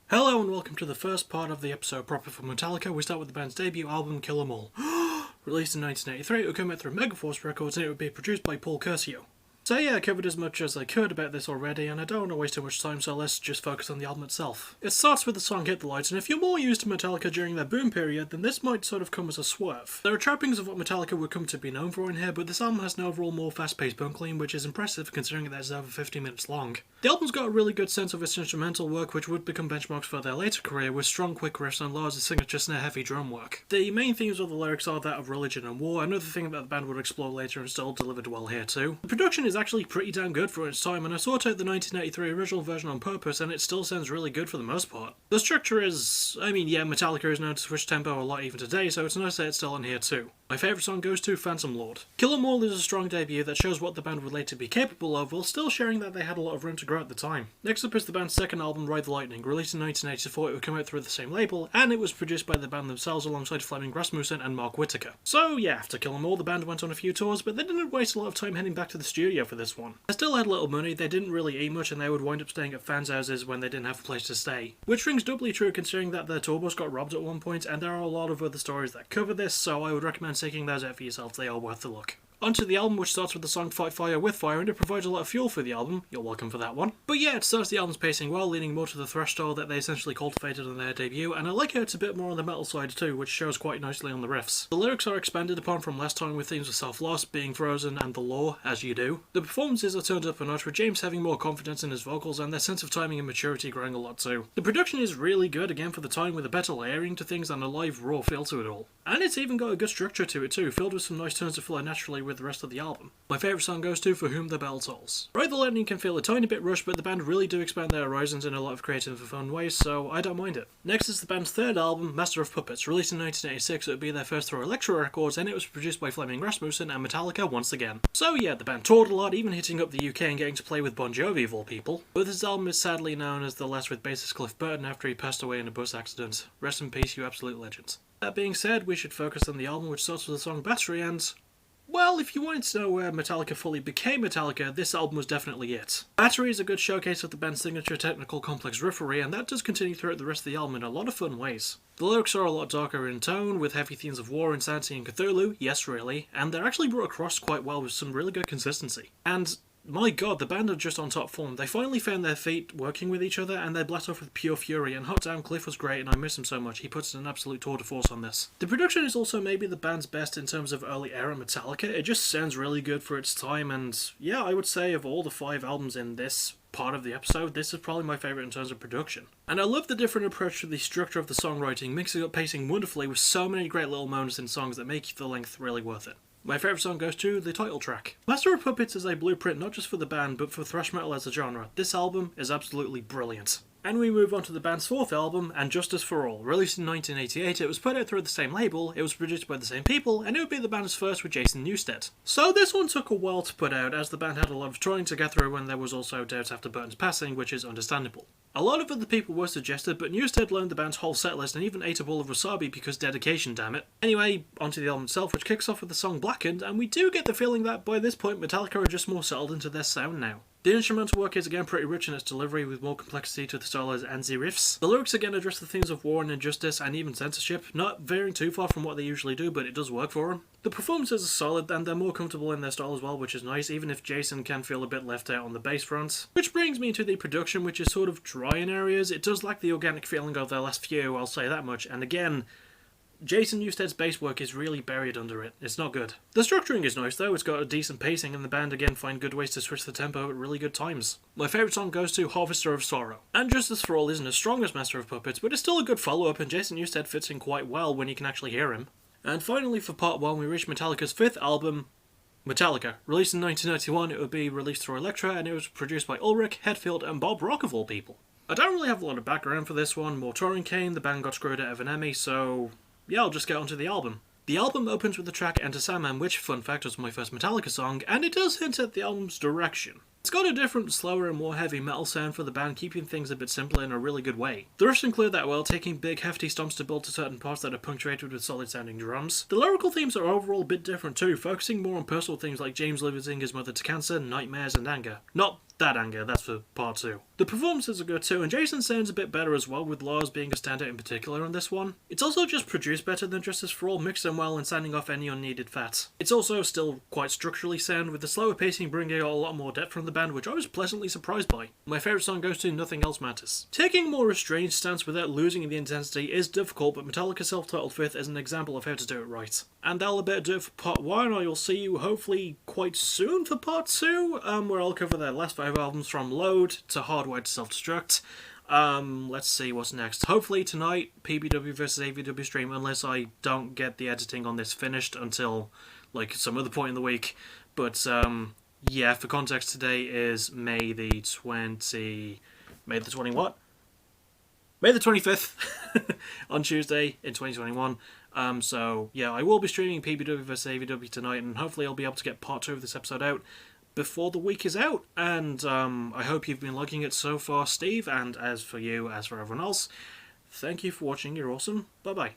Hello and welcome to the first part of the episode proper for Metallica. We start with the band's debut album, Kill 'Em All. Released in 1983, it would come out through Megaforce Records and it would be produced by Paul Curcio. So yeah, I covered as much as I could about this already, and I don't want to waste too much time, so let's just focus on the album itself. It starts with the song Hit the Lights, and if you're more used to Metallica during their boom period, then this might sort of come as a swerve. There are trappings of what Metallica would come to be known for in here, but this album has an overall more fast-paced bunkling, which is impressive considering that it's over 50 minutes long. The album's got a really good sense of its instrumental work, which would become benchmarks for their later career, with strong quick riffs and large signature snare-heavy drum work. The main themes of the lyrics are that of religion and war, another thing that the band would explore later and still delivered well here too. The production is actually pretty damn good for its time, and I sought out the 1983 original version on purpose, and it still sounds really good for the most part. The structure is, Metallica is known to switch tempo a lot even today, so it's nice that it's still on here too. My favourite song goes to Phantom Lord. Kill 'Em All is a strong debut that shows what the band would later be capable of, while still sharing that they had a lot of room to grow at the time. Next up is the band's second album, Ride the Lightning. Released in 1984, it would come out through the same label, and it was produced by the band themselves alongside Flemming Rasmussen and Mark Whittaker. So yeah, after Kill 'Em All, the band went on a few tours, but they didn't waste a lot of time heading back to the studio for this one. They still had little money, they didn't really eat much, and they would wind up staying at fans' houses when they didn't have a place to stay. Which rings doubly true considering that their tour bus got robbed at one point, and there are a lot of other stories that cover this, so I would recommend seeking those out for yourself. They are worth the look. Onto the album, which starts with the song Fight Fire with Fire, and it provides a lot of fuel for the album. You're welcome for that one. But yeah, it starts the album's pacing well, leaning more to the thrash style that they essentially cultivated on their debut, and I like how it's a bit more on the metal side too, which shows quite nicely on the riffs. The lyrics are expanded upon from last time with themes of self-loss, being frozen, and the law, as you do. The performances are turned up a notch, with James having more confidence in his vocals, and their sense of timing and maturity growing a lot too. The production is really good again for the time, with a better layering to things and a live, raw feel to it all. And it's even got a good structure to it too, filled with some nice turns to flow naturally with the rest of the album. My favourite song goes to For Whom the Bell Tolls. Ride the Lightning can feel a tiny bit rushed, but the band really do expand their horizons in a lot of creative and fun ways, so I don't mind it. Next is the band's third album, Master of Puppets. Released in 1986, it would be their first through Elektra Records, and it was produced by Flemming Rasmussen and Metallica once again. So yeah, the band toured a lot, even hitting up the UK and getting to play with Bon Jovi of all people. But this album is sadly known as the last with bassist Cliff Burton after he passed away in a bus accident. Rest in peace, you absolute legends. That being said, we should focus on the album, which starts with the song Battery, and well, if you wanted to know where Metallica fully became Metallica, this album was definitely it. Battery is a good showcase of the band's signature technical complex riffery, and that does continue throughout the rest of the album in a lot of fun ways. The lyrics are a lot darker in tone, with heavy themes of war, insanity, and Cthulhu, yes really, and they're actually brought across quite well with some really good consistency. And my god, the band are just on top form. They finally found their feet working with each other, and they blast off with pure fury, and Hot Damn Cliff was great, and I miss him so much. He puts in an absolute tour de force on this. The production is also maybe the band's best in terms of early era Metallica. It just sounds really good for its time, and yeah, I would say of all the 5 albums in this part of the episode, this is probably my favourite in terms of production. And I love the different approach to the structure of the songwriting, mixing up pacing wonderfully with so many great little moments in songs that make the length really worth it. My favourite song goes to the title track. Master of Puppets is a blueprint not just for the band, but for thrash metal as a genre. This album is absolutely brilliant. And we move on to the band's 4th album, And Justice for All. Released in 1988, it was put out through the same label, it was produced by the same people, and it would be the band's first with Jason Newsted. So this one took a while to put out, as the band had a lot of touring to get through when there was also doubt after Burton's passing, which is understandable. A lot of other people were suggested, but Newsted learned the band's whole setlist and even ate a bowl of wasabi because dedication, damn it. Anyway, onto the album itself, which kicks off with the song Blackened, and we do get the feeling that by this point Metallica are just more settled into their sound now. The instrumental work is again pretty rich in its delivery, with more complexity to the style as Anzi riffs. The lyrics again address the themes of war and injustice and even censorship, not veering too far from what they usually do, but it does work for them. The performances are solid, and they're more comfortable in their style as well, which is nice, even if Jason can feel a bit left out on the bass front. Which brings me to the production, which is sort of dry in areas. It does lack the organic feeling of their last few, I'll say that much, and again, Jason Newsted's bass work is really buried under it. It's not good. The structuring is nice though, it's got a decent pacing, and the band again find good ways to switch the tempo at really good times. My favourite song goes to Harvester of Sorrow. And Justice for All isn't as strong as Master of Puppets, but it's still a good follow-up, and Jason Newsted fits in quite well when you can actually hear him. And finally for part 1 we reach Metallica's 5th album, Metallica. Released in 1991, it would be released through Elektra, and it was produced by Ulrich, Hetfield and Bob Rock of all people. I don't really have a lot of background for this one, more touring came, the band got screwed out of an Emmy, so yeah, I'll just get onto the album. The album opens with the track Enter Sandman, which, fun fact, was my first Metallica song, and it does hint at the album's direction. It's It's got a different, slower and more heavy metal sound for the band, keeping things a bit simpler in a really good way. The riffs include that well, taking big hefty stomps to build to certain parts that are punctuated with solid sounding drums. The lyrical themes are overall a bit different too, focusing more on personal things like James losing his mother to cancer, nightmares and anger. Not that anger, that's for part 2. The performances are good too, and Jason sounds a bit better as well, with Lars being a standout in particular in this one. It's also just produced better than Justice for All, mixed in well and sanding off any unneeded fat. It's also still quite structurally sound, with the slower pacing bringing out a lot more depth from the band, which I was pleasantly surprised by. My favourite song goes to Nothing Else Matters. Taking a more restrained stance without losing the intensity is difficult, but Metallica's self-titled Fifth is an example of how to do it right. And that'll about do it for part 1. I will see you hopefully quite soon for part 2, where I'll cover their last 5 albums from Load to Hardwired to Self-Destruct. Let's see what's next. Hopefully tonight, PBW versus AVW stream, unless I don't get the editing on this finished until like some other point in the week. But yeah, for context, today is May the 25th on Tuesday in 2021. So yeah, I will be streaming PBW vs AVW tonight, and hopefully I'll be able to get part 2 of this episode out before the week is out. And I hope you've been liking it so far, Steve. And as for you, as for everyone else, thank you for watching. You're awesome. Bye bye.